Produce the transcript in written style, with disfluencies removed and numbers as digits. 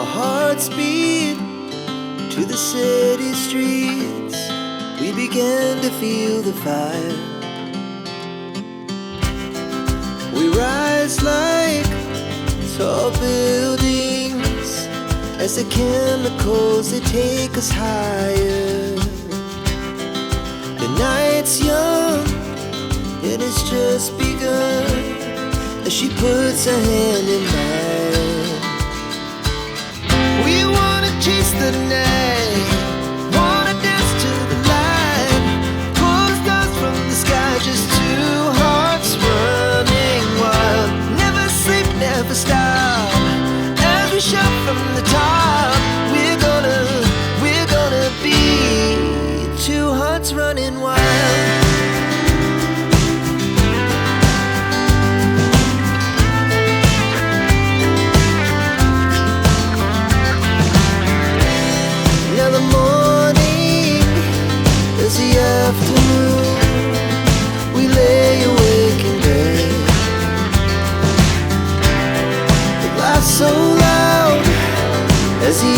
our hearts beat to the city streets. We began to feel the fire. We rise like tall buildings as the chemicals, they take us higher. The night's young, it has just begun as she puts her hand in mine. We wanna chase the night, wanna dance to the light, pull the stars from the sky, just two hearts running wild. Never sleep, never stop, as we shout from the top. We're gonna be two hearts running wild. Now the morning is the afternoon. We lay awake in bed. The laughs so loud as the